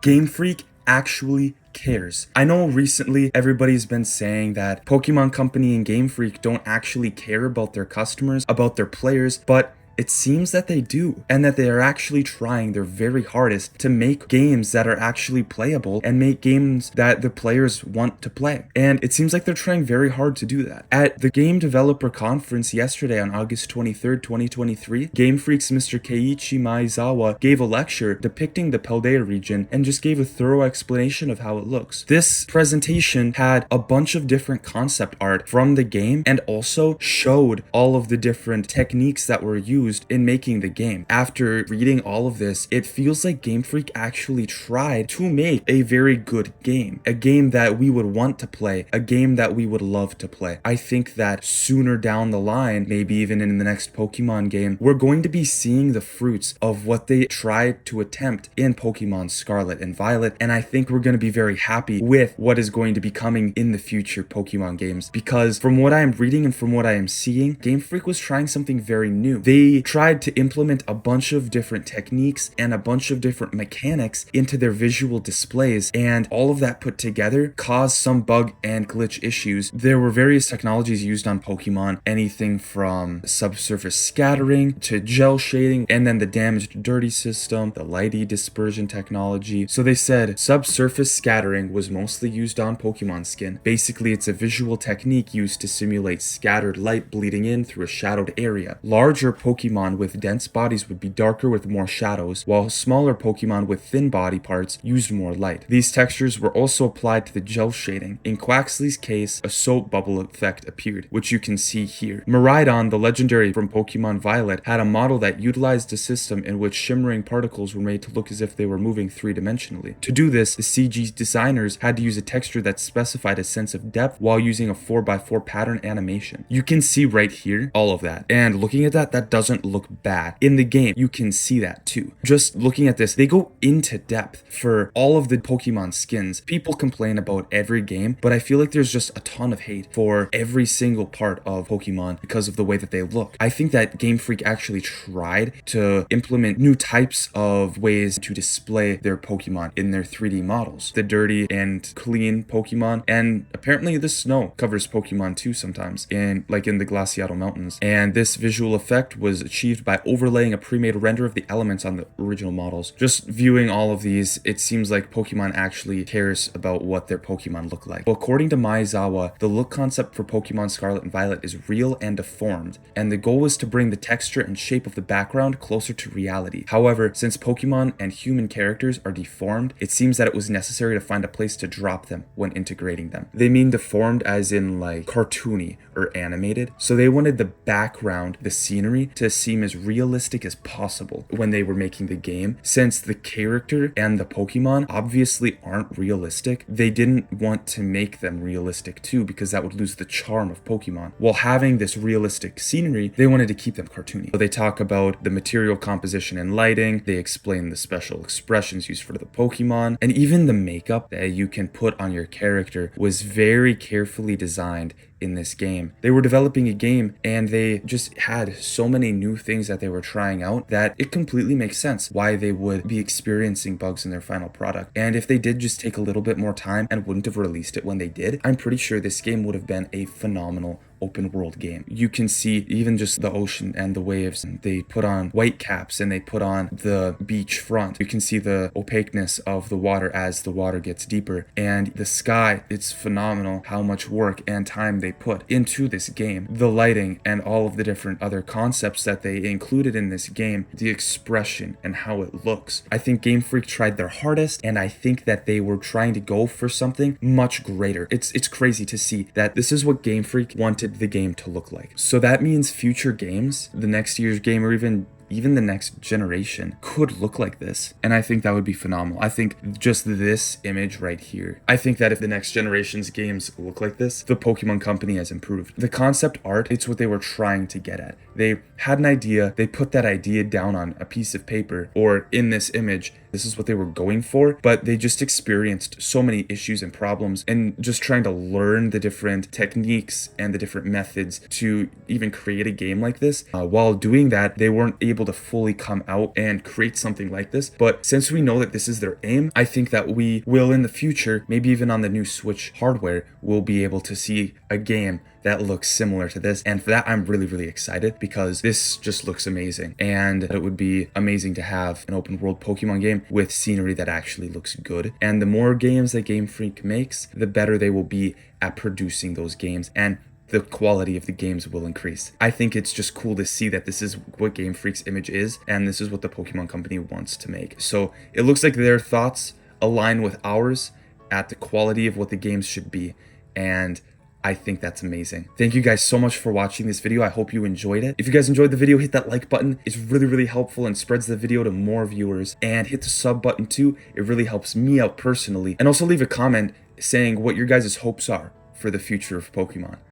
Game Freak actually cares. I know recently everybody's been saying that Pokemon Company and Game Freak don't actually care about their customers, about their players, but it seems that they do, and that they are actually trying their very hardest to make games that are actually playable and make games that the players want to play. And it seems like they're trying very hard to do that. At the Game Developer Conference yesterday on August 23rd, 2023, Game Freak's Mr. Keiichi Maezawa gave a lecture depicting the Paldea region and just gave a thorough explanation of how it looks. This presentation had a bunch of different concept art from the game and also showed all of the different techniques that were used in making the game. After reading all of this, it feels like Game Freak actually tried to make a very good game. A game that we would want to play, a game that we would love to play. I think that sooner down the line, maybe even in the next Pokemon game, we're going to be seeing the fruits of what they tried to attempt in Pokemon Scarlet and Violet, and I think we're going to be very happy with what is going to be coming in the future Pokemon games, because from what I am reading and from what I am seeing, Game Freak was trying something very new. They tried to implement a bunch of different techniques and a bunch of different mechanics into their visual displays, and all of that put together caused some bug and glitch issues. There were various technologies used on Pokemon, anything from subsurface scattering to gel shading, and then the damaged dirty system, the lighty dispersion technology. So they said subsurface scattering was mostly used on Pokemon skin. Basically, it's a visual technique used to simulate scattered light bleeding in through a shadowed area. Larger Pokemon with dense bodies would be darker with more shadows, while smaller Pokemon with thin body parts used more light. These textures were also applied to the gel shading. In Quaxly's case, a soap bubble effect appeared, which you can see here. Miraidon, the legendary from Pokemon Violet, had a model that utilized a system in which shimmering particles were made to look as if they were moving three-dimensionally. To do this, the CG designers had to use a texture that specified a sense of depth while using a 4x4 pattern animation. You can see right here all of that, and looking at that, that doesn't look bad. In the game, you can see that too. Just looking at this, they go into depth for all of the Pokemon skins. People complain about every game, but I feel like there's just a ton of hate for every single part of Pokemon because of the way that they look. I think that Game Freak actually tried to implement new types of ways to display their Pokemon in their 3D models. The dirty and clean Pokemon, and apparently the snow covers Pokemon too sometimes, in the Glaciato Mountains. And this visual effect was achieved by overlaying a pre-made render of the elements on the original models. Just viewing all of these, it seems like Pokemon actually cares about what their Pokemon look like. Well, according to Maezawa, the look concept for Pokemon Scarlet and Violet is real and deformed, and the goal was to bring the texture and shape of the background closer to reality. However, since Pokemon and human characters are deformed, it seems that it was necessary to find a place to drop them when integrating them. They mean deformed as in cartoony or animated, so they wanted the background, the scenery, to seem as realistic as possible when they were making the game. Since the character and the Pokemon obviously aren't realistic, they didn't want to make them realistic too, because that would lose the charm of Pokemon. While having this realistic scenery, they wanted to keep them cartoony. So they talk about the material composition and lighting, they explain the special expressions used for the Pokemon, and even the makeup that you can put on your character was very carefully designed in this game. They were developing a game and they just had so many new things that they were trying out that it completely makes sense why they would be experiencing bugs in their final product. And if they did just take a little bit more time and wouldn't have released it when they did, I'm pretty sure this game would have been a phenomenal open world game. You can see even just the ocean and the waves. They put on white caps and they put on the beach front. You can see the opaqueness of the water as the water gets deeper. And the sky, it's phenomenal how much work and time they put into this game. The lighting and all of the different other concepts that they included in this game, the expression and how it looks. I think Game Freak tried their hardest, and I think that they were trying to go for something much greater. It's crazy to see that this is what Game Freak wanted the game to look like. So that means future games, the next year's game, or even the next generation could look like this. And I think that would be phenomenal. I think just this image right here, I think that if the next generation's games look like this, the Pokemon Company has improved. The concept art, it's what they were trying to get at. They had an idea, they put that idea down on a piece of paper or in this image, this is what they were going for, but they just experienced so many issues and problems and just trying to learn the different techniques and the different methods to even create a game like this. While doing that, they weren't able to fully come out and create something like this. But since we know that this is their aim, I think that we will in the future, maybe even on the new Switch hardware, we'll be able to see a game that looks similar to this. And for that, I'm really, really excited because this just looks amazing. And it would be amazing to have an open world Pokemon game with scenery that actually looks good. And the more games that Game Freak makes, the better they will be at producing those games, and the quality of the games will increase. I think it's just cool to see that this is what Game Freak's image is, and this is what the Pokemon Company wants to make. So it looks like their thoughts align with ours at the quality of what the games should be, and I think that's amazing. Thank you guys so much for watching this video. I hope you enjoyed it. If you guys enjoyed the video, hit that like button. It's really, really helpful and spreads the video to more viewers. And hit the sub button too. It really helps me out personally. And also leave a comment saying what your guys' hopes are for the future of Pokemon.